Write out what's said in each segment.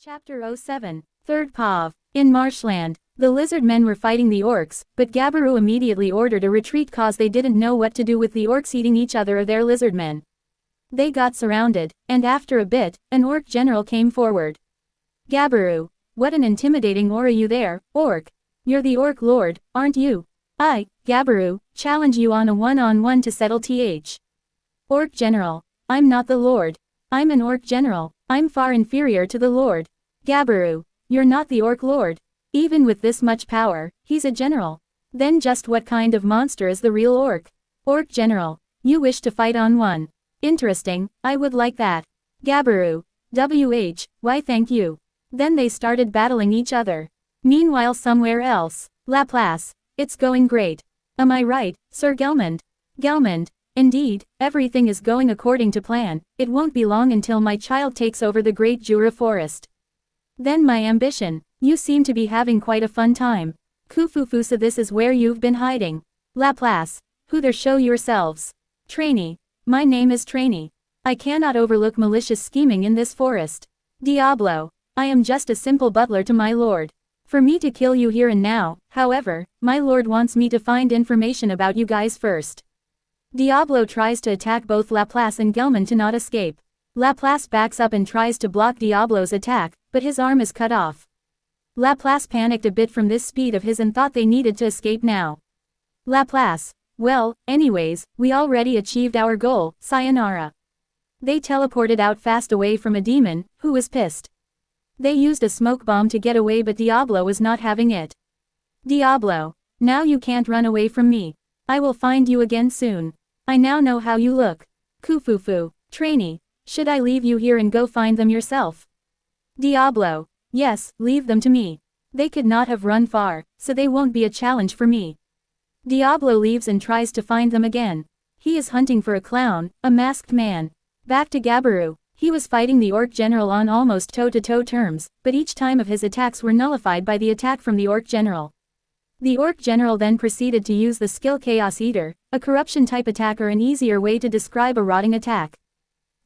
Chapter 07, Third Pav. In marshland, the lizard men were fighting the orcs, but Gabaru immediately ordered a retreat cause they didn't know what to do with the orcs eating each other or their lizard men. They got surrounded, and after a bit, an orc general came forward. Gabaru, what an intimidating aura you there, orc. You're the orc lord, aren't you? I, Gabaru, challenge you on a one-on-one to settle th. Orc general, I'm not the lord. I'm an orc general. I'm far inferior to the lord. Gabaru, you're not the orc lord. Even with this much power, he's a general. Then just what kind of monster is the real orc? Orc general, you wish to fight on one. Interesting, I would like that. Gabaru, why thank you. Then they started battling each other. Meanwhile somewhere else, Laplace, it's going great. Am I right, Sir Gelmond? Gelmond, indeed, everything is going according to plan. It won't be long until my child takes over the Great Jura Forest. Then my ambition. You seem to be having quite a fun time. Kufufusa, this is where you've been hiding. Laplace, who there, show yourselves. Trainee, my name is Trainee. I cannot overlook malicious scheming in this forest. Diablo, I am just a simple butler to my lord. For me to kill you here and now, however, my lord wants me to find information about you guys first. Diablo tries to attack both Laplace and Gelmond to not escape. Laplace backs up and tries to block Diablo's attack, but his arm is cut off. Laplace panicked a bit from this speed of his and thought they needed to escape now. Laplace, well, anyways, we already achieved our goal, sayonara. They teleported out fast away from a demon, who was pissed. They used a smoke bomb to get away, but Diablo was not having it. Diablo, now you can't run away from me. I will find you again soon. I now know how you look. Kufufu, Trainee, should I leave you here and go find them yourself? Diablo, yes, leave them to me. They could not have run far, so they won't be a challenge for me. Diablo leaves and tries to find them again. He is hunting for a clown, a masked man. Back to Gabaru. He was fighting the orc general on almost toe-to-toe terms, but each time of his attacks were nullified by the attack from the orc general. The orc general then proceeded to use the skill Chaos Eater, a corruption-type attack, or an easier way to describe a rotting attack.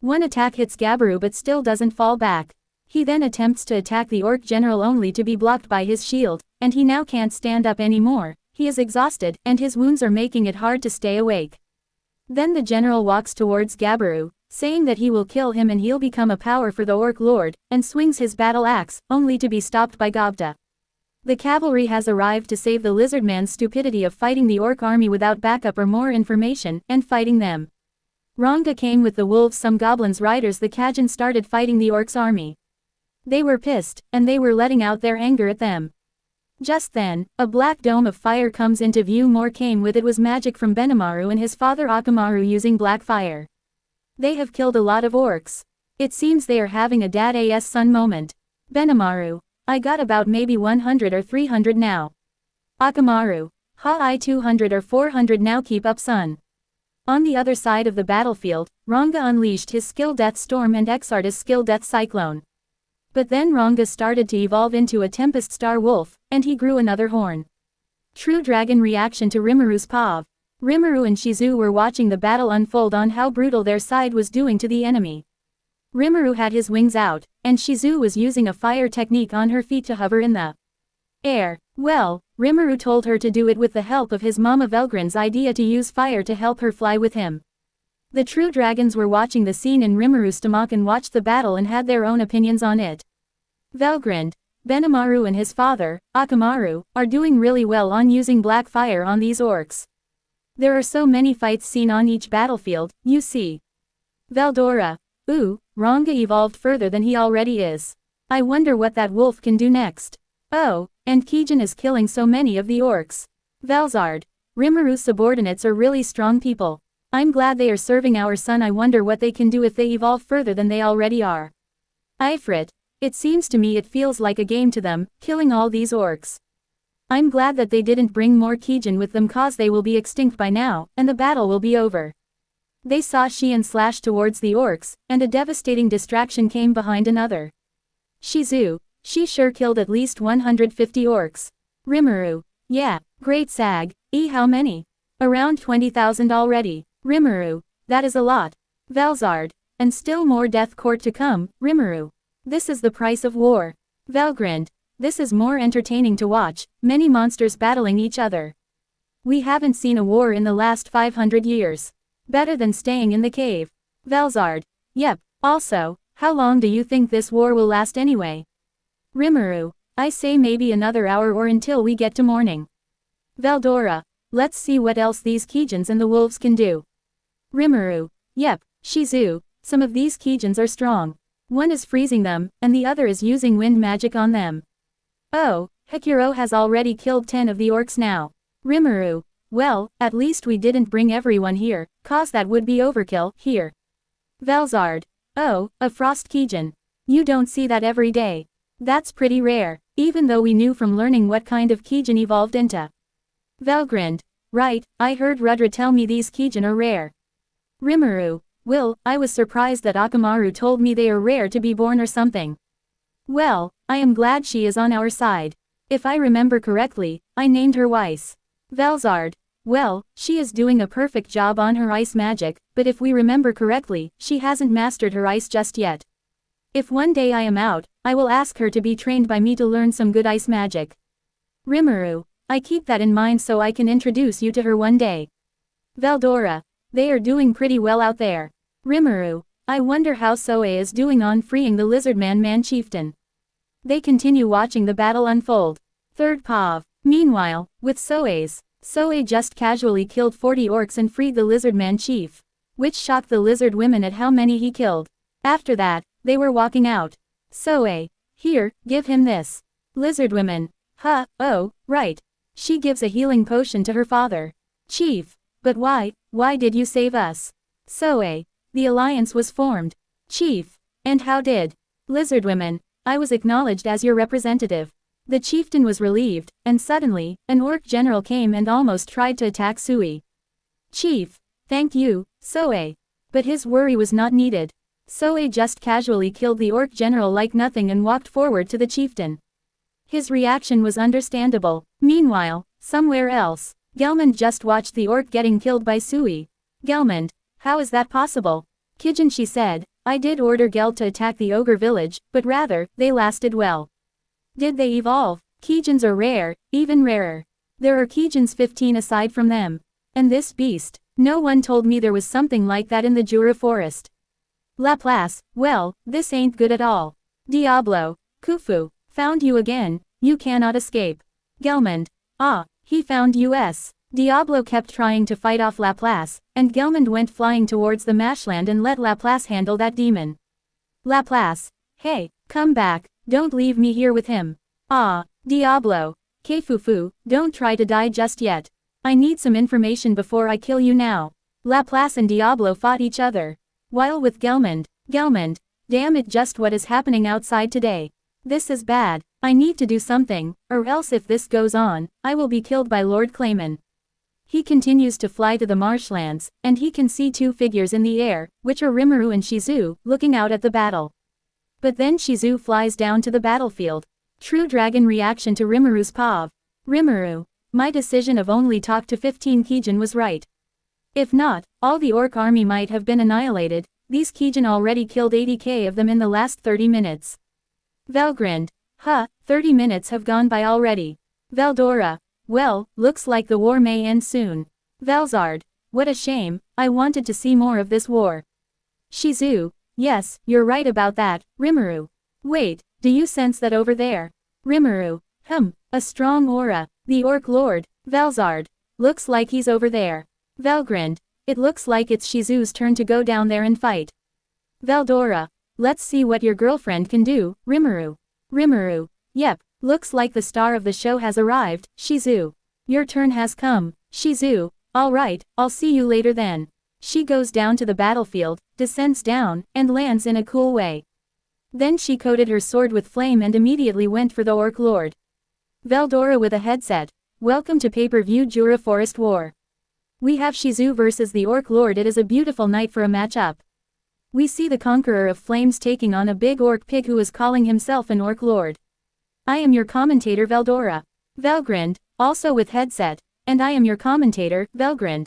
One attack hits Gabaru but still doesn't fall back. He then attempts to attack the orc general only to be blocked by his shield, and he now can't stand up anymore. He is exhausted, and his wounds are making it hard to stay awake. Then the general walks towards Gabaru, saying that he will kill him and he'll become a power for the orc lord, and swings his battle axe, only to be stopped by Gobda. The cavalry has arrived to save the lizard man's stupidity of fighting the orc army without backup or more information, and fighting them. Ranga came with the wolves, some goblins riders. The Kajans started fighting the orcs army. They were pissed, and they were letting out their anger at them. Just then, a black dome of fire comes into view. More came with it. Was magic from Benimaru and his father Akamaru using black fire. They have killed a lot of orcs. It seems they are having a dad as son moment. Benimaru, I got about maybe 100 or 300 now. Akamaru, I 200 or 400 now. Keep up, son. On the other side of the battlefield, Ranga unleashed his skill Death Storm and Exarta's skill Death Cyclone. But then Ranga started to evolve into a Tempest Star Wolf, and he grew another horn. True Dragon reaction to Rimuru's Pav. Rimuru and Shizu were watching the battle unfold on how brutal their side was doing to the enemy. Rimuru had his wings out, and Shizu was using a fire technique on her feet to hover in the air. Well, Rimuru told her to do it with the help of his mama Velgrin's idea to use fire to help her fly with him. The true dragons were watching the scene in Rimuru's stomach and watched the battle and had their own opinions on it. Velgrind, Benimaru and his father, Akamaru, are doing really well on using black fire on these orcs. There are so many fights seen on each battlefield, you see. Veldora, ooh, Ranga evolved further than he already is. I wonder what that wolf can do next. Oh, and Kijin is killing so many of the orcs. Velzard, Rimuru's subordinates are really strong people. I'm glad they are serving our son. I wonder what they can do if they evolve further than they already are. Ifrit, it seems to me it feels like a game to them, killing all these orcs. I'm glad that they didn't bring more Kijin with them, cause they will be extinct by now, and the battle will be over. They saw Xian slash towards the orcs, and a devastating distraction came behind another. Shizu, she sure killed at least 150 orcs. Rimuru, yeah, great sag, how many? Around 20,000 already. Rimuru, that is a lot. Velzard, and still more death court to come. Rimuru, This is the price of war. Val grinned. This is more entertaining to watch, many monsters battling each other. We haven't seen a war in the last 500 years. Better than staying in the cave. Valzard. Yep, also, how long do you think this war will last anyway? Rimuru. I say maybe another hour or until we get to morning. Veldora. Let's see what else these Kijins and the wolves can do. Rimuru. Yep, Shizu, some of these Kijins are strong. One is freezing them, and the other is using wind magic on them. Oh, Hekuro has already killed 10 of the orcs now. Rimuru. Well, at least we didn't bring everyone here, cause that would be overkill, here. Valzard. Oh, a frost Kijin. You don't see that every day. That's pretty rare, even though we knew from learning what kind of Kijin evolved into. Valgrind. Right, I heard Rudra tell me these Kijin are rare. Rimuru. Will, I was surprised that Akamaru told me they are rare to be born or something. Well, I am glad she is on our side. If I remember correctly, I named her Weiss. Valzard. Well, she is doing a perfect job on her ice magic, but if we remember correctly, she hasn't mastered her ice just yet. If one day I am out, I will ask her to be trained by me to learn some good ice magic. Rimuru. I keep that in mind so I can introduce you to her one day. Veldora. They are doing pretty well out there. Rimuru. I wonder how Soe is doing on freeing the lizardman chieftain. They continue watching the battle unfold. Third Pav. Meanwhile, with Soe just casually killed 40 orcs and freed the lizardman chief. Which shocked the lizard women at how many he killed. After that, they were walking out. Soe. Here, give him this. Lizard women. Huh, oh, right. She gives a healing potion to her father. Chief. But why did you save us? Soe. The alliance was formed. Chief. And how did? Lizard women. I was acknowledged as your representative. The chieftain was relieved, and suddenly, an orc general came and almost tried to attack Sui. Chief. Thank you, Soe. But his worry was not needed. Soe just casually killed the orc general like nothing and walked forward to the chieftain. His reaction was understandable. Meanwhile, somewhere else, Gelmund just watched the orc getting killed by Sui. Gelmund. How is that possible? Kijin, she said, I did order Geld to attack the ogre village, but rather, they lasted well. Did they evolve? Kijins are rare, even rarer. There are Kijins 15 aside from them. And this beast, no one told me there was something like that in the Jura forest. Laplace, well, this ain't good at all. Diablo, Khufu, found you again, you cannot escape. Gelmund. Ah, he found us. Diablo kept trying to fight off Laplace, and Gelmund went flying towards the marshland and let Laplace handle that demon. Laplace. Hey, come back, don't leave me here with him. Ah, Diablo. Kefufu, don't try to die just yet. I need some information before I kill you now. Laplace and Diablo fought each other. While with Gelmund. Damn it, just what is happening outside today. This is bad, I need to do something, or else if this goes on, I will be killed by Lord Clayman. He continues to fly to the marshlands, and he can see 2 figures in the air, which are Rimuru and Shizu, looking out at the battle. But then Shizu flies down to the battlefield. True dragon reaction to Rimuru's pav. Rimuru. My decision of only talk to 15 Kijin was right. If not, all the orc army might have been annihilated. These Kijin already killed 80k of them in the last 30 minutes. Valgrind. 30 minutes have gone by already. Veldora. Well, looks like the war may end soon. Valzard. What a shame, I wanted to see more of this war. Shizu. Yes, you're right about that, Rimuru. Wait, do you sense that over there? Rimuru. A strong aura. The Orc Lord. Valzard. Looks like he's over there. Valgrind. It looks like it's Shizu's turn to go down there and fight. Veldora. Let's see what your girlfriend can do, Rimuru. Rimuru. Yep, looks like the star of the show has arrived, Shizu. Your turn has come, Shizu. Alright, I'll see you later then. She goes down to the battlefield, descends down, and lands in a cool way. Then she coated her sword with flame and immediately went for the Orc Lord. Veldora with a headset. Welcome to pay-per-view Jura Forest War. We have Shizu versus the Orc Lord. It is a beautiful night for a matchup. We see the Conqueror of Flames taking on a big orc pig who is calling himself an Orc Lord. I am your commentator Veldora. Valgrind, also with headset. And I am your commentator, Valgrind.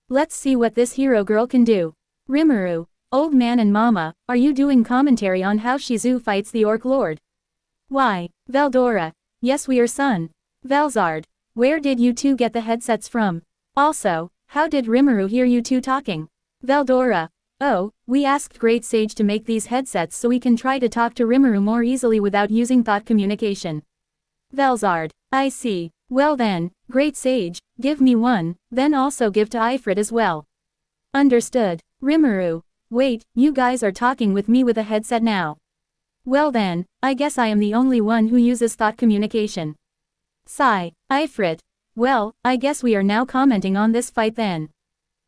Let's see what this hero girl can do. Rimuru. Old man and mama, are you doing commentary on how Shizu fights the Orc Lord? Why, Veldora. Yes, we are, son. Velzard. Where did you two get the headsets from? Also, how did Rimuru hear you two talking? Veldora. Oh, we asked Great Sage to make these headsets so we can try to talk to Rimuru more easily without using thought communication. Velzard. I see. Well then, Great Sage, give me one, then also give to Ifrit as well. Understood. Rimuru. Wait, you guys are talking with me with a headset now. Well then, I guess I am the only one who uses thought communication. Sigh. Ifrit. Well, I guess we are now commenting on this fight then.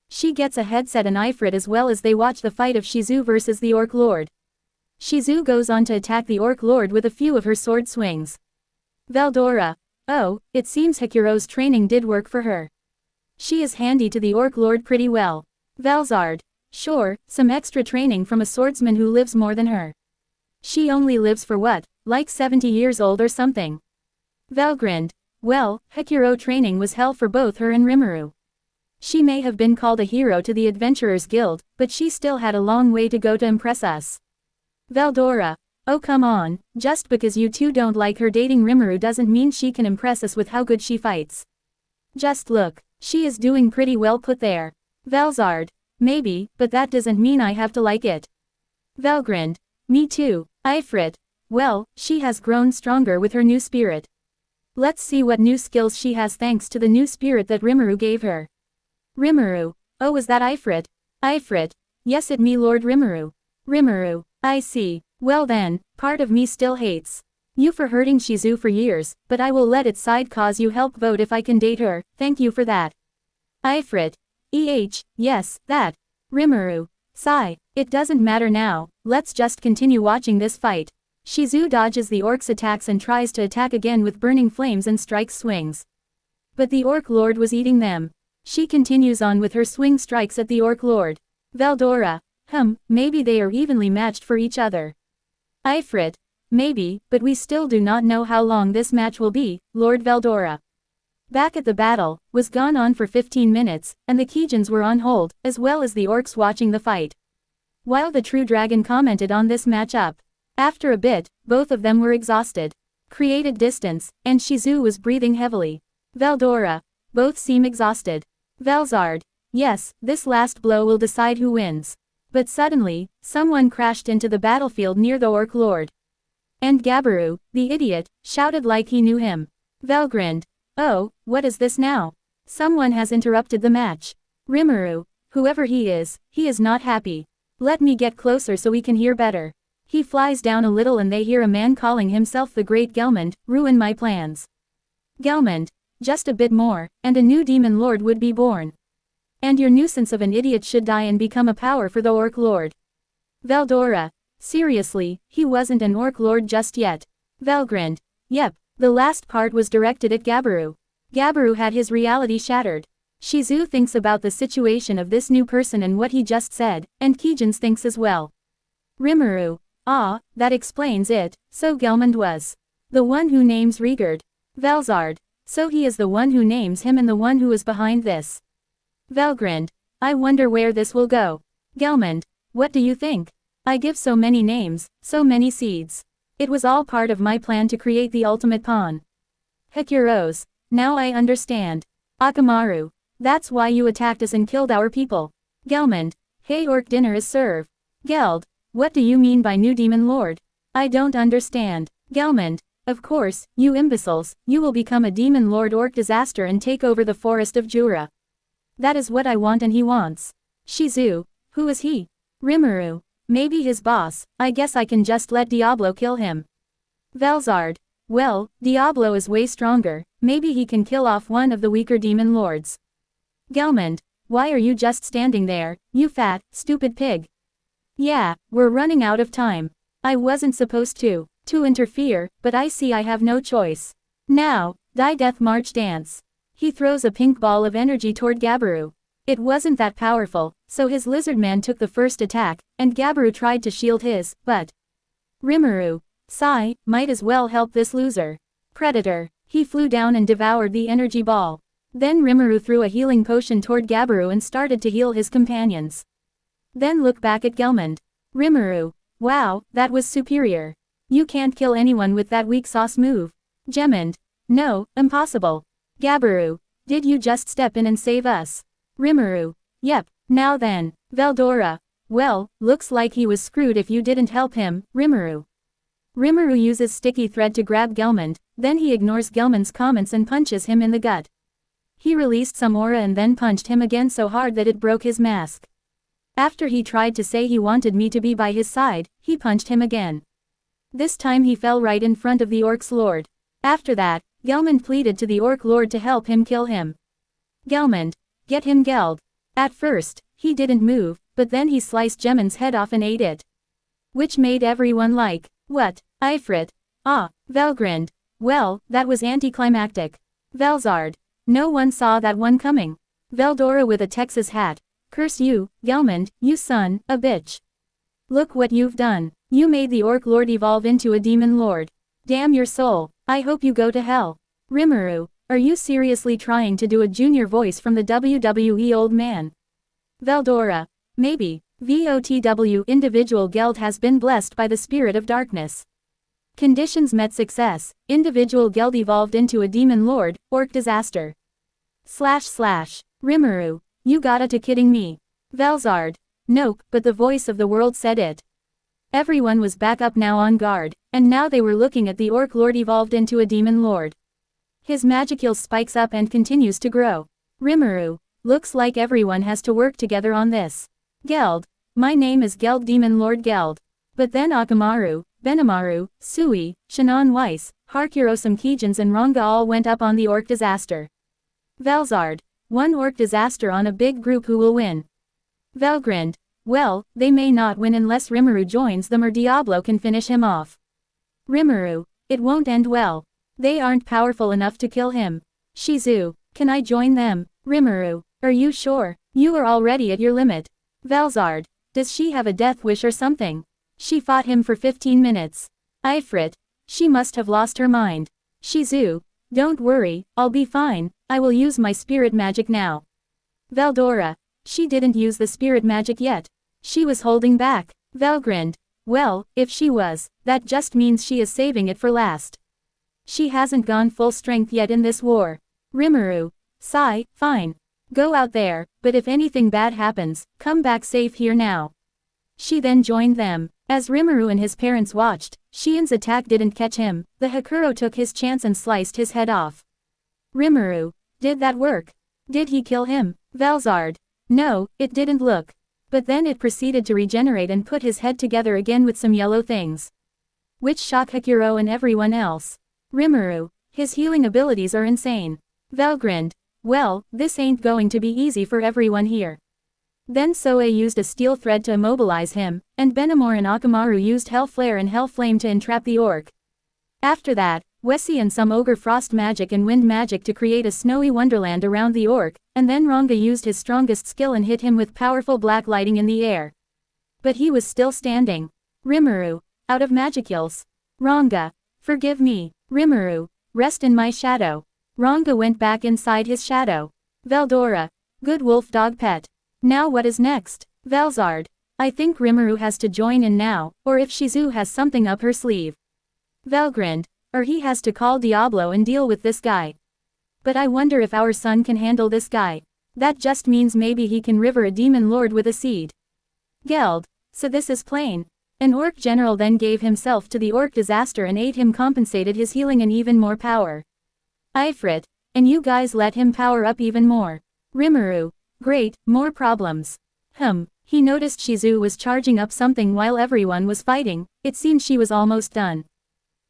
She gets a headset and Ifrit as well as they watch the fight of Shizu versus the Orc Lord. Shizu goes on to attack the Orc Lord with a few of her sword swings. Veldora. Oh, it seems Hikiro's training did work for her. She is handy to the Orc Lord pretty well. Velzard. Sure, some extra training from a swordsman who lives more than her. She only lives for what, like 70 years old or something. Velgrind. Well, Hikiro training was hell for both her and Rimuru. She may have been called a hero to the Adventurers Guild, but she still had a long way to go to impress us. Veldora. Oh come on, just because you two don't like her dating Rimuru doesn't mean she can impress us with how good she fights. Just look, she is doing pretty well put there. Velzard. Maybe, but that doesn't mean I have to like it. Velgrind. Me too. Ifrit. Well, she has grown stronger with her new spirit. Let's see what new skills she has thanks to the new spirit that Rimuru gave her. Rimuru. Oh, is that Ifrit? Ifrit. Yes, it me Lord Rimuru. Rimuru. I see. Well then, part of me still hates you for hurting Shizu for years, but I will let it side cause you help vote if I can date her, thank you for that. Ifrit. Yes, that. Rimuru. Sigh. It doesn't matter now, let's just continue watching this fight. Shizu dodges the orc's attacks and tries to attack again with burning flames and strike swings. But the Orc Lord was eating them. She continues on with her swing strikes at the Orc Lord. Veldora. Maybe they are evenly matched for each other. Ifrit. Maybe, but we still do not know how long this match will be, Lord Veldora. Back at the battle, was gone on for 15 minutes, and the Kijins were on hold, as well as the orcs watching the fight. While the True Dragon commented on this matchup. After a bit, both of them were exhausted. Created distance, and Shizu was breathing heavily. Veldora. Both seem exhausted. Velzard. Yes, this last blow will decide who wins. But suddenly, someone crashed into the battlefield near the Orc Lord. And Gabiru, the idiot, shouted like he knew him. Velgrind. Oh, what is this now? Someone has interrupted the match. Rimuru. Whoever he is not happy. Let me get closer so we can hear better. He flies down a little and they hear a man calling himself the Great Gelmund, ruin my plans. Gelmund. Just a bit more, and a new demon lord would be born. And your nuisance of an idiot should die and become a power for the Orc Lord. Veldora. Seriously, he wasn't an Orc Lord just yet. Velgrind. Yep, the last part was directed at Gabiru. Gabiru had his reality shattered. Shizu thinks about the situation of this new person and what he just said, and Kijins thinks as well. Rimuru. Ah, that explains it, so Gelmund was the one who names Rigurd. Velzard. So he is the one who names him and the one who is behind this. Velgrind. I wonder where this will go. Gelmund. What do you think? I give so many names, so many seeds. It was all part of my plan to create the ultimate pawn. Hikiros. Now I understand. Akamaru. That's why you attacked us and killed our people. Gelmund. Hey, orc, dinner is served. Geld. What do you mean by new demon lord? I don't understand. Gelmund. Of course, you imbeciles, you will become a demon lord orc disaster and take over the forest of Jura. That is what I want and he wants. Shizu. Who is he? Rimuru. Maybe his boss, I guess I can just let Diablo kill him. Velzard. Well, Diablo is way stronger, maybe he can kill off one of the weaker demon lords. Gelmund. Why are you just standing there, you fat, stupid pig? Yeah, we're running out of time. I wasn't supposed to interfere, but I see I have no choice. Now, die death march dance. He throws a pink ball of energy toward Gabiru. It wasn't that powerful, so his lizardman took the first attack, and Gabiru tried to shield his, but Rimuru. Sigh, might as well help this loser. Predator. He flew down and devoured the energy ball. Then Rimuru threw a healing potion toward Gabiru and started to heal his companions. Then look back at Gelmund. Rimuru. Wow, that was superior. You can't kill anyone with that weak sauce move. Gemund. No, impossible. Gabiru. Did you just step in and save us? Rimuru. Yep, now then. Veldora. Well, looks like he was screwed if you didn't help him, Rimuru. Rimuru uses sticky thread to grab Gelmund, then he ignores Gelmund's comments and punches him in the gut. He released some aura and then punched him again so hard that it broke his mask. After he tried to say he wanted me to be by his side, he punched him again. This time he fell right in front of the orc's lord. After that, Gelmund pleaded to the orc lord to help him kill him. Gelmund, get him Geld. At first, he didn't move, but then he sliced Gemund's head off and ate it. Which made everyone like, what, Ifrit? Ah, Velgrind. Well, that was anticlimactic. Velzard. No one saw that one coming. Veldora with a Texas hat. Curse you, Gelmund, you son, a bitch. Look what you've done. You made the orc lord evolve into a demon lord. Damn your soul. I hope you go to hell. Rimuru, are you seriously trying to do a junior voice from the WWE old man? Veldora. Maybe. VOTW individual Geld has been blessed by the spirit of darkness. Conditions met success. Individual Geld evolved into a demon lord, orc disaster. / Rimuru. You gotta to kidding me. Velzard. Nope, but the voice of the world said it. Everyone was back up now on guard, and now they were looking at the orc lord evolved into a demon lord. His magical spikes up and continues to grow. Rimuru. Looks like everyone has to work together on this. Geld. My name is Geld Demon Lord Geld. But then Akamaru, Benamaru, Sui, Shannon Weiss, Harkurosum Kijans and Ronga all went up on the orc disaster. Velzard. One orc disaster on a big group, who will win? Velgrind. Well, they may not win unless Rimuru joins them or Diablo can finish him off. Rimuru. It won't end well. They aren't powerful enough to kill him. Shizu. Can I join them? Rimuru. Are you sure? You are already at your limit. Velzard. Does she have a death wish or something? She fought him for 15 minutes. Ifrit. She must have lost her mind. Shizu. Don't worry, I'll be fine, I will use my spirit magic now. Veldora. She didn't use the spirit magic yet. She was holding back. Velgrind. Well, if she was, that just means she is saving it for last. She hasn't gone full strength yet in this war. Rimuru. Sigh, fine. Go out there, but if anything bad happens, come back safe here now. She then joined them. As Rimuru and his parents watched, Shien's attack didn't catch him, the Hakuro took his chance and sliced his head off. Rimuru. Did that work? Did he kill him? Velzard. No, it didn't look. But then it proceeded to regenerate and put his head together again with some yellow things. Which shocked Hakuro and everyone else. Rimuru. His healing abilities are insane. Velgrind. Well, this ain't going to be easy for everyone here. Then Soe used a steel thread to immobilize him, and Benamor and Akamaru used Hell Flare and Hell Flame to entrap the orc. After that, Wessie and some ogre frost magic and wind magic to create a snowy wonderland around the orc, and then Ronga used his strongest skill and hit him with powerful black lighting in the air. But he was still standing. Rimuru. Out of magicals. Ronga. Forgive me. Rimuru. Rest in my shadow. Ronga went back inside his shadow. Veldora. Good wolf dog pet. Now what is next? Velzard. I think Rimuru has to join in now, or if Shizu has something up her sleeve. Velgrind. Or he has to call Diablo and deal with this guy. But I wonder if our son can handle this guy. That just means maybe he can river a demon lord with a seed. Geld. So this is plain. An orc general then gave himself to the orc disaster and ate him, compensated his healing and even more power. Ifrit. And you guys let him power up even more. Rimuru. Great, more problems. He noticed Shizu was charging up something while everyone was fighting, it seemed she was almost done.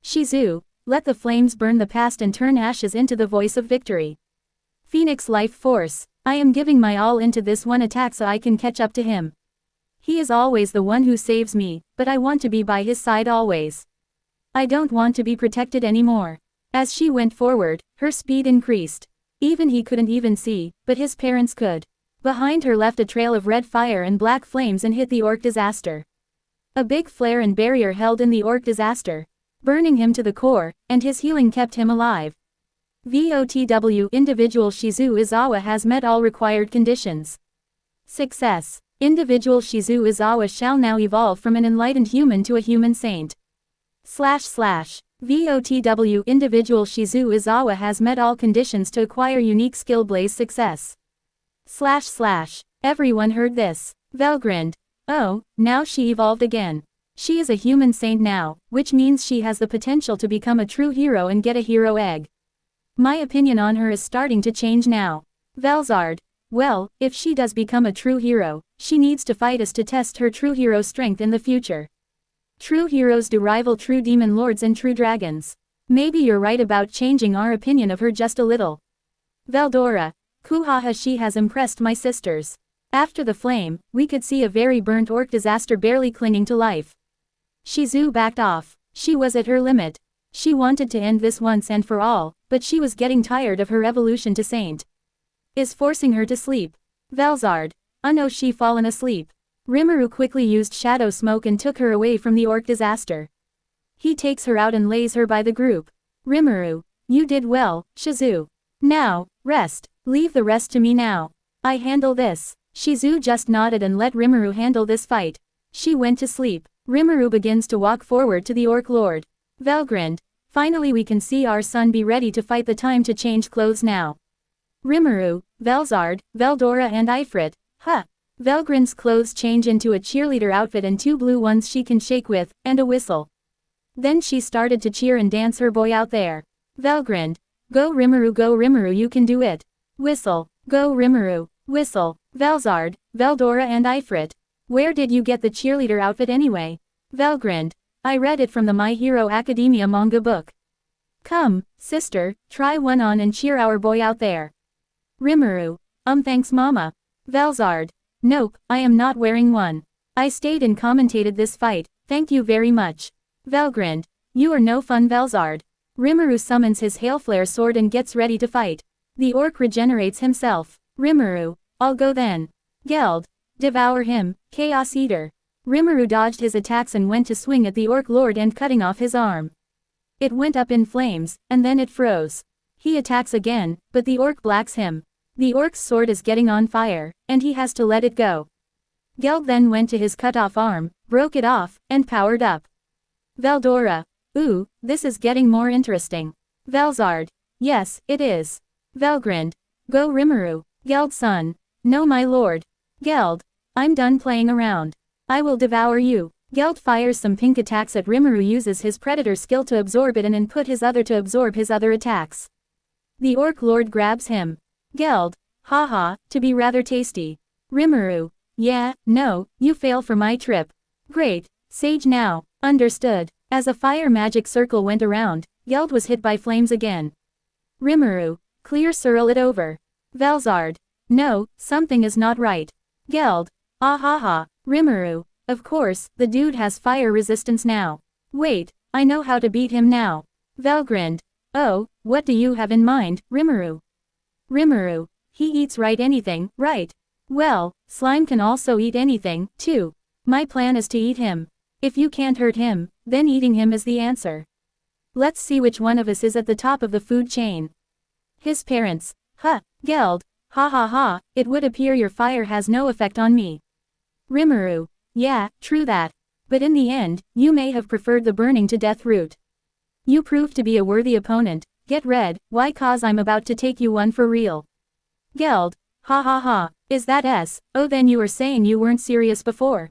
Shizu, let the flames burn the past and turn ashes into the voice of victory. Phoenix Life Force, I am giving my all into this one attack so I can catch up to him. He is always the one who saves me, but I want to be by his side always. I don't want to be protected anymore. As she went forward, her speed increased. Even he couldn't even see, but his parents could. Behind her left a trail of red fire and black flames and hit the orc disaster. A big flare and barrier held in the orc disaster, burning him to the core, and his healing kept him alive. VOTW individual Shizu Izawa has met all required conditions. Success. Individual Shizu Izawa shall now evolve from an enlightened human to a human saint. VOTW Individual Shizu Izawa has met all conditions to acquire unique skill blaze success. Everyone heard this. Vel grinned. Oh, now she evolved again. She is a human saint now, which means she has the potential to become a true hero and get a hero egg. My opinion on her is starting to change now. Velzard. Well, if she does become a true hero, she needs to fight us to test her true hero strength in the future. True heroes do rival true demon lords and true dragons. Maybe you're right about changing our opinion of her just a little. Veldora. Kuhaha, she has impressed my sisters. After the flame, we could see a very burnt orc disaster barely clinging to life. Shizu backed off. She was at her limit. She wanted to end this once and for all, but she was getting tired of her evolution to saint. Is forcing her to sleep. Velzard. Oh no, she fallen asleep. Rimuru quickly used shadow smoke and took her away from the orc disaster. He takes her out and lays her by the group. Rimuru. You did well, Shizu. Now, rest. Leave the rest to me now. I handle this. Shizu just nodded and let Rimuru handle this fight. She went to sleep. Rimuru begins to walk forward to the orc lord. Vel grinned. Finally we can see our son be ready to fight, the time to change clothes now. Rimuru, Velzard, Veldora and Ifrit. Velgrin's clothes change into a cheerleader outfit and 2 blue ones she can shake with, and a whistle. Then she started to cheer and dance her boy out there. Velgrind. Go Rimuru, you can do it. Whistle. Go Rimuru. Whistle. Velzard, Veldora and Ifrit. Where did you get the cheerleader outfit anyway? Velgrind. I read it from the My Hero Academia manga book. Come, sister, try one on and cheer our boy out there. Rimuru. Thanks mama. Velzard. Nope, I am not wearing one. I stayed and commentated this fight, thank you very much. Velgrind. You are no fun, Velzard. Rimuru summons his Hailflare sword and gets ready to fight. The orc regenerates himself. Rimuru. I'll go then. Geld. Devour him, Chaos Eater. Rimuru dodged his attacks and went to swing at the orc lord and cutting off his arm. It went up in flames, and then it froze. He attacks again, but the orc blacks him. The orc's sword is getting on fire, and he has to let it go. Geld then went to his cut-off arm, broke it off, and powered up. Veldora. Ooh, this is getting more interesting. Velzard. Yes, it is. Velgrind. Go Rimuru. Geld's son. No my lord. Geld. I'm done playing around. I will devour you. Geld fires some pink attacks at Rimuru, uses his predator skill to absorb it and input his other to absorb his other attacks. The orc lord grabs him. Geld. Haha, to be rather tasty. Rimuru. Yeah, no, you fail for my trip. Great. Sage now. Understood. As a fire magic circle went around, Geld was hit by flames again. Rimuru. Clear Surl it over. Velzard. No, something is not right. Geld. Ah. Rimuru. Of course, the dude has fire resistance now. Wait, I know how to beat him now. Velgrind. Oh, what do you have in mind, Rimuru? Rimuru. He eats anything, right? Well, slime can also eat anything, too. My plan is to eat him. If you can't hurt him, then eating him is the answer. Let's see which one of us is at the top of the food chain. His parents. Geld. Ha, it would appear your fire has no effect on me. Rimuru. Yeah, true that. But in the end, you may have preferred the burning to death route. You proved to be a worthy opponent. Get red, why cause I'm about to take you one for real. Geld. Ha. Is that S? Oh, then you were saying you weren't serious before.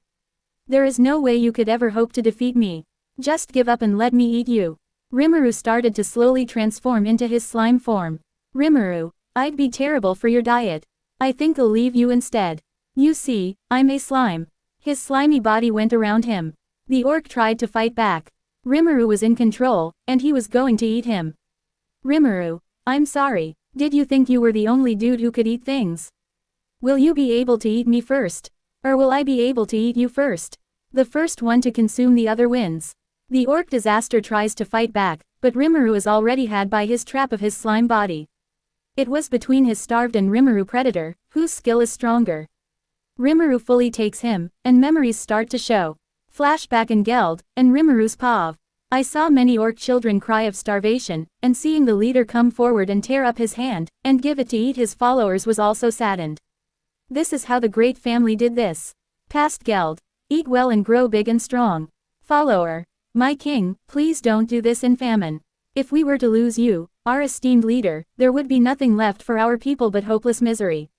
There is no way you could ever hope to defeat me. Just give up and let me eat you. Rimuru started to slowly transform into his slime form. Rimuru. I'd be terrible for your diet. I think I'll leave you instead. You see, I'm a slime. His slimy body went around him. The orc tried to fight back. Rimuru was in control, and he was going to eat him. Rimuru. I'm sorry. Did you think you were the only dude who could eat things? Will you be able to eat me first? Or will I be able to eat you first? The first one to consume the other wins. The orc disaster tries to fight back, but Rimuru is already had by his trap of his slime body. It was between his starved and Rimuru predator, whose skill is stronger. Rimuru fully takes him, and memories start to show. Flashback in Geld, and Rimuru's pav. I saw many orc children cry of starvation, and seeing the leader come forward and tear up his hand, and give it to eat his followers was also saddened. This is how the great family did this. Past Geld. Eat well and grow big and strong. Follower. My king, please don't do this in famine. If we were to lose you, our esteemed leader, there would be nothing left for our people but hopeless misery.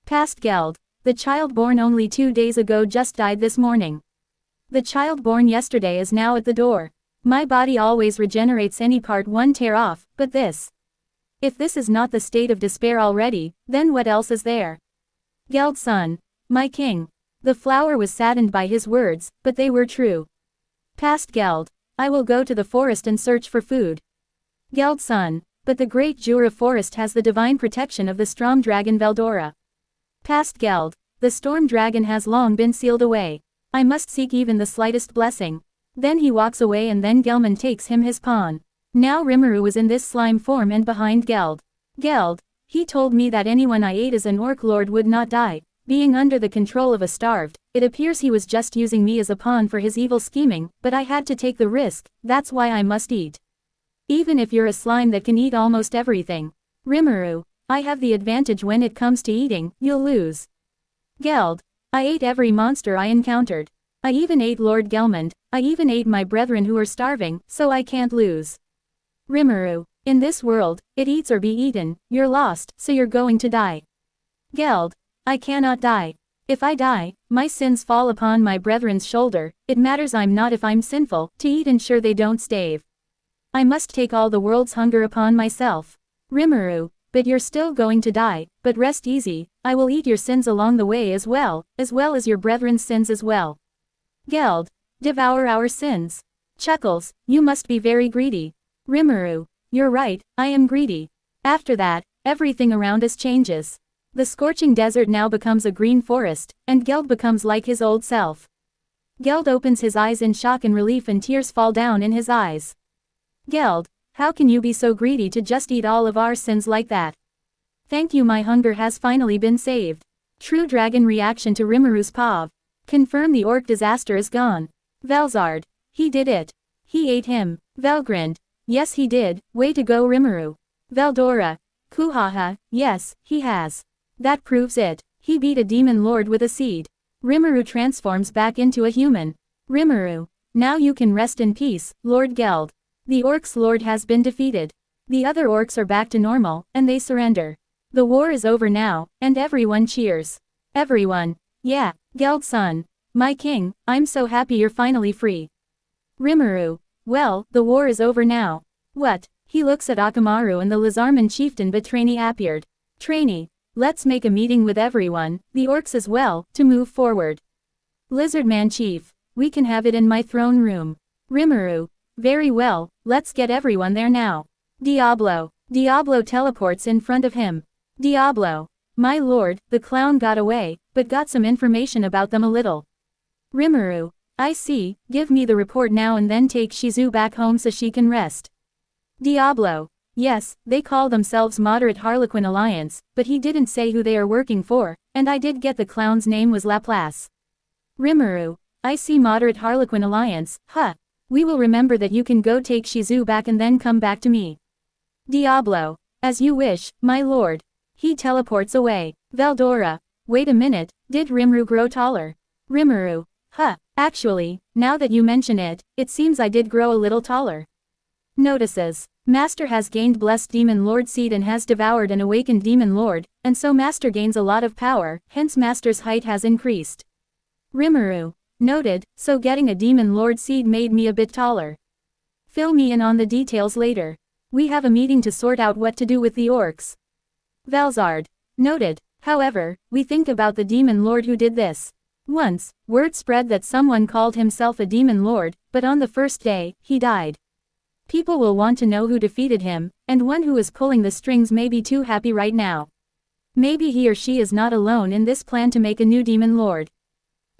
Past Geld. The child born only 2 days ago just died this morning. The child born yesterday is now at the door. My body always regenerates any part one tear off, but this. If this is not the state of despair already, then what else is there? Geld son. My king. The flower was saddened by his words, but they were true. Past Geld. I will go to the forest and search for food. Geld son. But the great Jura forest has the divine protection of the storm dragon Veldora. Past Geld. The storm dragon has long been sealed away. I must seek even the slightest blessing. Then he walks away and then Gelman takes him his pawn. Now Rimuru was in this slime form and behind Geld. Geld. He told me that anyone I ate as an orc lord would not die. Being under the control of a starved, it appears he was just using me as a pawn for his evil scheming, but I had to take the risk, that's why I must eat. Even if you're a slime that can eat almost everything. Rimuru. I have the advantage when it comes to eating, you'll lose. Geld. I ate every monster I encountered. I even ate Lord Gelmund, I even ate my brethren who are starving, so I can't lose. Rimuru. In this world, it eats or be eaten, you're lost, so you're going to die. Geld. I cannot die. If I die, my sins fall upon my brethren's shoulder, it matters I'm not if I'm sinful, to eat ensure they don't stave. I must take all the world's hunger upon myself. Rimuru. But you're still going to die, but rest easy, I will eat your sins along the way as well as your brethren's sins as well. Geld. Devour our sins. Chuckles, you must be very greedy. Rimuru. You're right, I am greedy. After that, everything around us changes. The scorching desert now becomes a green forest, and Geld becomes like his old self. Geld opens his eyes in shock and relief and tears fall down in his eyes. Geld, how can you be so greedy to just eat all of our sins like that? Thank you, my hunger has finally been saved. True dragon reaction to Rimuru's pav. Confirm the orc disaster is gone. Velzard. He did it. He ate him. Velgrind. Yes he did, way to go Rimuru. Veldora. Kuhaha, yes, he has. That proves it. He beat a demon lord with a seed. Rimuru transforms back into a human. Rimuru. Now you can rest in peace, Lord Geld. The orcs' lord has been defeated. The other orcs are back to normal, and they surrender. The war is over now, and everyone cheers. Everyone. Yeah, Geld son. My king, I'm so happy you're finally free. Rimuru. Well, the war is over now. What? He looks at Akamaru and the Lizarman chieftain but Trainee appeared. Trainee. Let's make a meeting with everyone, the orcs as well, to move forward. Lizardman chief. We can have it in my throne room. Rimuru. Very well, let's get everyone there now. Diablo. Diablo teleports in front of him. Diablo. My lord, the clown got away, but got some information about them a little. Rimuru. I see, give me the report now and then take Shizu back home so she can rest. Diablo. Yes, they call themselves Moderate Harlequin Alliance, but he didn't say who they are working for, and I did get the clown's name was Laplace. Rimuru. I see Moderate Harlequin Alliance, huh. We will remember that you can go take Shizu back and then come back to me. Diablo. As you wish, my lord. He teleports away. Veldora. Wait a minute, did Rimuru grow taller? Rimuru. Huh, actually, now that you mention it, it seems I did grow a little taller. Notices. Master has gained Blessed Demon Lord Seed and has devoured an awakened Demon Lord, and so Master gains a lot of power, hence Master's height has increased. Rimuru. Noted, so getting a Demon Lord Seed made me a bit taller. Fill me in on the details later. We have a meeting to sort out what to do with the orcs. Velzard. Noted. However, we think about the Demon Lord who did this. Once, word spread that someone called himself a Demon Lord, but on the first day, he died. People will want to know who defeated him, and one who is pulling the strings may be too happy right now. Maybe he or she is not alone in this plan to make a new Demon Lord.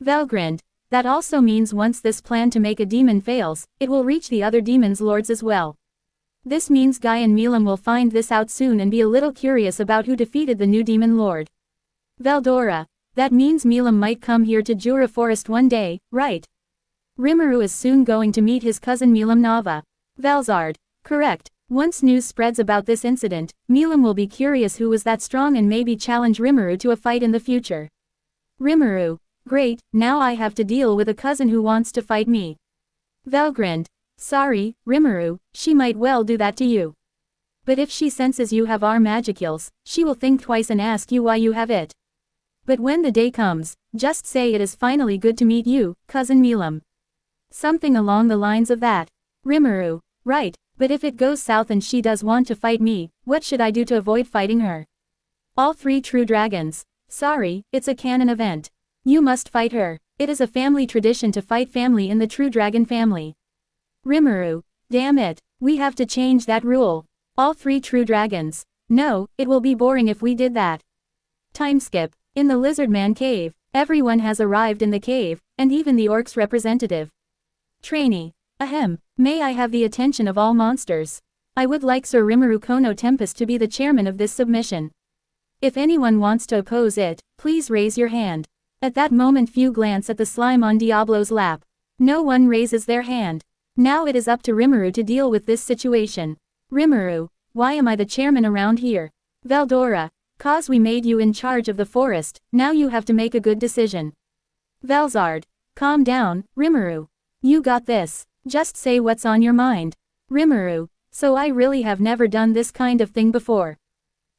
Velgrind. That also means once this plan to make a demon fails, it will reach the other demons lords as well. This means Guy and Milam will find this out soon and be a little curious about who defeated the new demon lord. Veldora. That means Milam might come here to Jura Forest one day, right? Rimuru is soon going to meet his cousin Milam Nava. Velzard. Correct. Once news spreads about this incident, Milam will be curious who was that strong and maybe challenge Rimuru to a fight in the future. Rimuru. Great, now I have to deal with a cousin who wants to fight me. Vel grinned. Sorry, Rimuru, she might well do that to you. But if she senses you have our magicules, she will think twice and ask you why you have it. But when the day comes, just say it is finally good to meet you, cousin Milam. Something along the lines of that. Rimuru. Right, but if it goes south and she does want to fight me, what should I do to avoid fighting her? All three true dragons. Sorry, it's a canon event. You must fight her. It is a family tradition to fight family in the true dragon family. Rimuru. Damn it, we have to change that rule. All three true dragons. No, it will be boring if we did that. Time skip. In the Lizardman cave, everyone has arrived in the cave, and even the orcs representative. Trainee. Ahem, may I have the attention of all monsters? I would like Sir Rimuru Kono Tempest to be the chairman of this submission. If anyone wants to oppose it, please raise your hand. At that moment few glance at the slime on Diablo's lap. No one raises their hand. Now it is up to Rimuru to deal with this situation. Rimuru, why am I the chairman around here? Veldora, cause we made you in charge of the forest, now you have to make a good decision. Velzard, calm down, Rimuru. You got this, just say what's on your mind. Rimuru, so I really have never done this kind of thing before.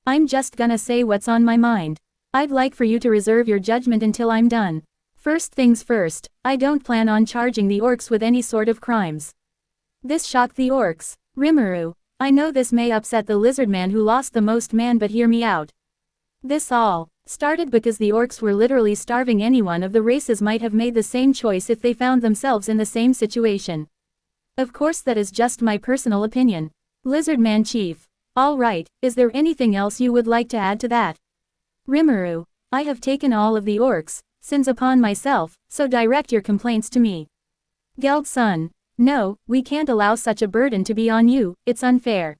I'm just gonna say what's on my mind. I'd like for you to reserve your judgment until I'm done. First things first, I don't plan on charging the orcs with any sort of crimes. This shocked the orcs. Rimuru, I know this may upset the lizard man who lost the most man, but hear me out. This all started because the orcs were literally starving. Anyone of the races might have made the same choice if they found themselves in the same situation. Of course that is just my personal opinion. Lizardman Chief. Alright, is there anything else you would like to add to that? Rimuru, I have taken all of the orcs' sins upon myself, so direct your complaints to me. Geld-san, no, we can't allow such a burden to be on you, it's unfair.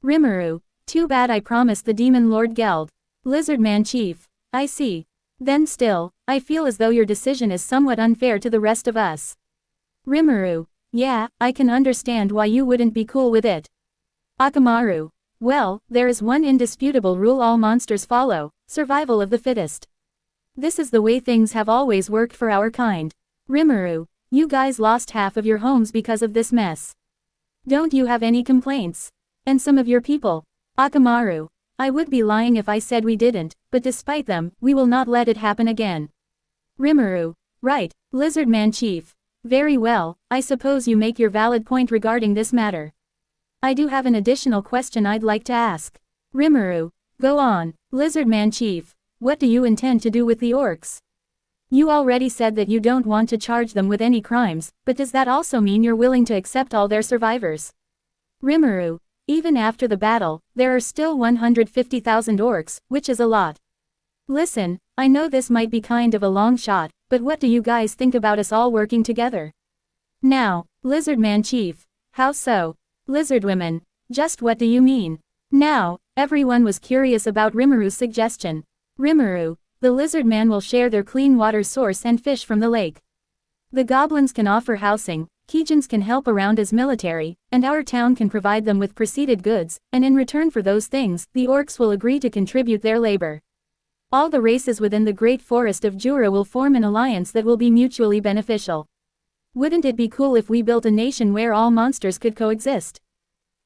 Rimuru, too bad, I promised the Demon Lord Geld. Lizardman Chief, I see. Then still, I feel as though your decision is somewhat unfair to the rest of us. Rimuru, yeah, I can understand why you wouldn't be cool with it. Akamaru, well, there is one indisputable rule all monsters follow, survival of the fittest. This is the way things have always worked for our kind. Rimuru, you guys lost half of your homes because of this mess. Don't you have any complaints? And some of your people? Akamaru, I would be lying if I said we didn't, but despite them, we will not let it happen again. Rimuru, right, Lizardman Chief. Very well, I suppose you make your valid point regarding this matter. I do have an additional question I'd like to ask. Rimuru, go on. Lizardman Chief, what do you intend to do with the orcs? You already said that you don't want to charge them with any crimes, but does that also mean you're willing to accept all their survivors? Rimuru, even after the battle, there are still 150,000 orcs, which is a lot. Listen, I know this might be kind of a long shot, but what do you guys think about us all working together? Now, Lizardman Chief, how so? Lizardwomen, just what do you mean? Now, everyone was curious about Rimuru's suggestion. Rimuru, the Lizardman will share their clean water source and fish from the lake. The goblins can offer housing, Kijans can help around as military, and our town can provide them with preceded goods, and in return for those things, the orcs will agree to contribute their labor. All the races within the Great Forest of Jura will form an alliance that will be mutually beneficial. Wouldn't it be cool if we built a nation where all monsters could coexist?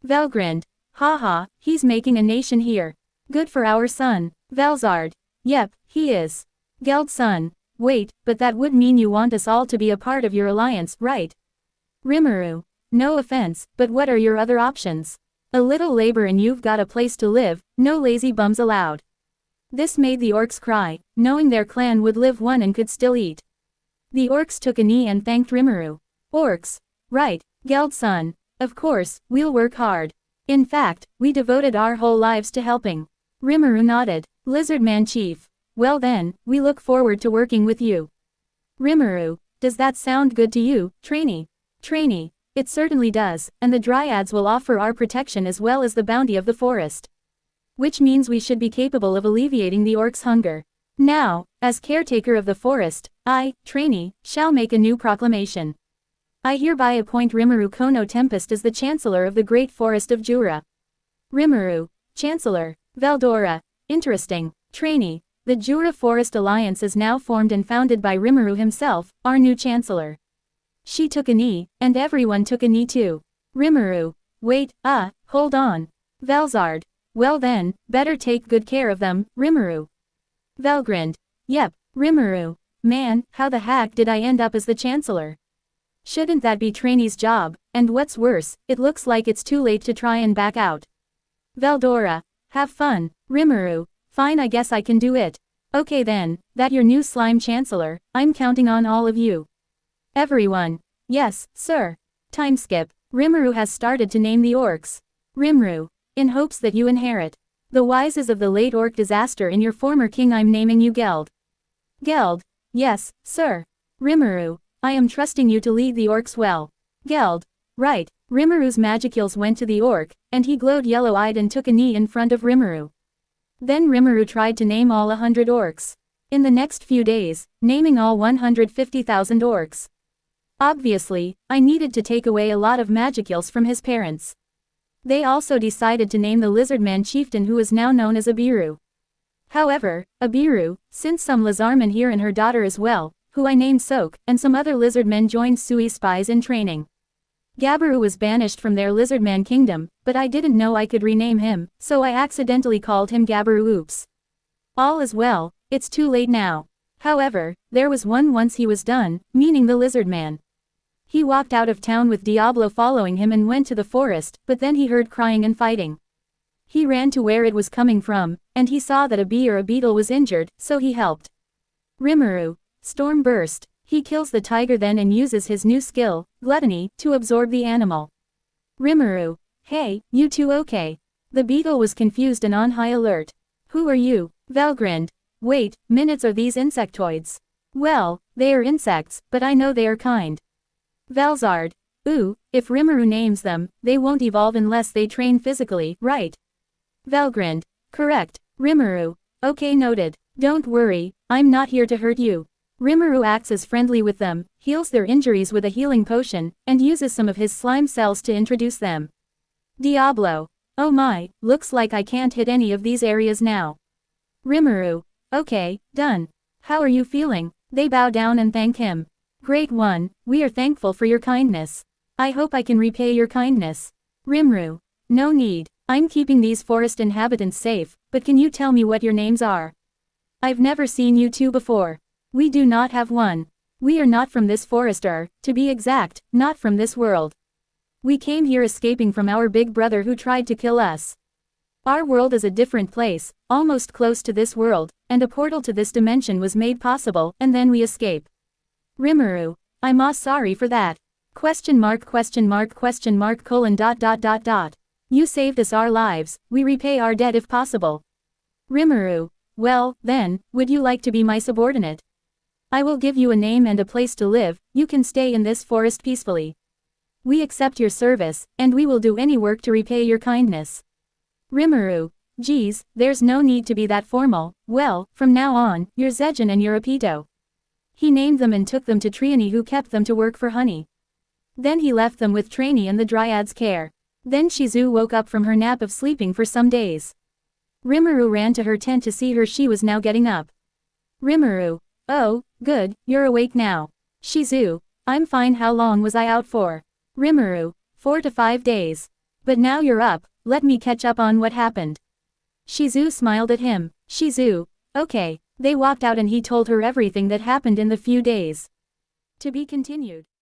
Vel grinned. Haha, he's making a nation here. Good for our son. Velzard. Yep, he is. Geld-san. Wait, but that would mean you want us all to be a part of your alliance, right? Rimuru. No offense, but what are your other options? A little labor and you've got a place to live, no lazy bums allowed. This made the orcs cry, knowing their clan would live one and could still eat. The orcs took a knee and thanked Rimuru. Orcs. Right, Geld-san. Of course, we'll work hard. In fact, we devoted our whole lives to helping. Rimuru nodded. Lizardman Chief. Well then, we look forward to working with you. Rimuru, does that sound good to you, Trainee? Trainee, it certainly does, and the dryads will offer our protection as well as the bounty of the forest. Which means we should be capable of alleviating the orcs' hunger. Now, as caretaker of the forest, I, Trainee, shall make a new proclamation. I hereby appoint Rimuru Kono Tempest as the Chancellor of the Great Forest of Jura. Rimuru, Chancellor, Veldora, interesting. Trainee, The Jura Forest Alliance is now formed and founded by Rimuru himself, our new chancellor. She took a knee, and everyone took a knee too. Rimuru. Wait, hold on. Velzard. Well then, better take good care of them, Rimuru. Velgrind. Yep, Rimuru. Man, how the heck did I end up as the chancellor? Shouldn't that be trainee's job? And what's worse, it looks like it's too late to try and back out. Veldora. Have fun, Rimuru. Fine, I guess I can do it. Okay then, that your new slime chancellor, I'm counting on all of you. Everyone. Yes, sir. Time skip. Rimuru has started to name the orcs. Rimuru. In hopes that you inherit the wises of the late orc disaster in your former king, I'm naming you Geld. Geld. Yes, sir. Rimuru. I am trusting you to lead the orcs well. Geld. Right. Rimuru's magicals went to the orc, and he glowed yellow-eyed and took a knee in front of Rimuru. Then Rimuru tried to name all 100 orcs. In the next few days, naming all 150,000 orcs. Obviously, I needed to take away a lot of magicals from his parents. They also decided to name the lizardman chieftain, who is now known as Abiru. However, Abiru, since some lizardmen here and her daughter as well, who I named Soak, and some other lizardmen joined Sui spies in training. Gabaru was banished from their lizardman kingdom, but I didn't know I could rename him, so I accidentally called him Gabaru. Oops. All is well, it's too late now. However, there was one once he was done, meaning the lizardman. He walked out of town with Diablo following him and went to the forest, but then he heard crying and fighting. He ran to where it was coming from, and he saw that a bee or a beetle was injured, so he helped. Rimuru. Storm burst. He kills the tiger then and uses his new skill, Gluttony, to absorb the animal. Rimuru. Hey, you two okay? The beetle was confused and on high alert. Who are you? Velgrind. Wait, minutes, are these insectoids? Well, they are insects, but I know they are kind. Velzard. Ooh, if Rimuru names them, they won't evolve unless they train physically, right? Velgrind. Correct, Rimuru. Okay, noted. Don't worry, I'm not here to hurt you. Rimuru acts as friendly with them, heals their injuries with a healing potion, and uses some of his slime cells to introduce them. Diablo. Oh my, looks like I can't hit any of these areas now. Rimuru. Okay, done. How are you feeling? They bow down and thank him. Great one, we are thankful for your kindness. I hope I can repay your kindness. Rimuru. No need, I'm keeping these forest inhabitants safe, but can you tell me what your names are? I've never seen you two before. We do not have one. We are not from this forest, or, to be exact, not from this world. We came here escaping from our big brother who tried to kill us. Our world is a different place, almost close to this world, and a portal to this dimension was made possible, and then we escape. Rimuru. I'm sorry for that. Question mark. You saved us our lives, we repay our debt if possible. Rimuru. Well, then, would you like to be my subordinate? I will give you a name and a place to live, you can stay in this forest peacefully. We accept your service, and we will do any work to repay your kindness. Rimuru. Geez, there's no need to be that formal. Well, from now on, you're Zejin and you're Apito. He named them and took them to Triani, who kept them to work for honey. Then he left them with Trainee and the Dryad's care. Then Shizu woke up from her nap of sleeping for some days. Rimuru ran to her tent to see her. She was now getting up. Rimuru. Oh, good, you're awake now. Shizu. I'm fine. How long was I out for? Rimuru. 4 to 5 days. But now you're up, let me catch up on what happened. Shizu smiled at him. Shizu. Okay. They walked out and he told her everything that happened in the few days. To be continued.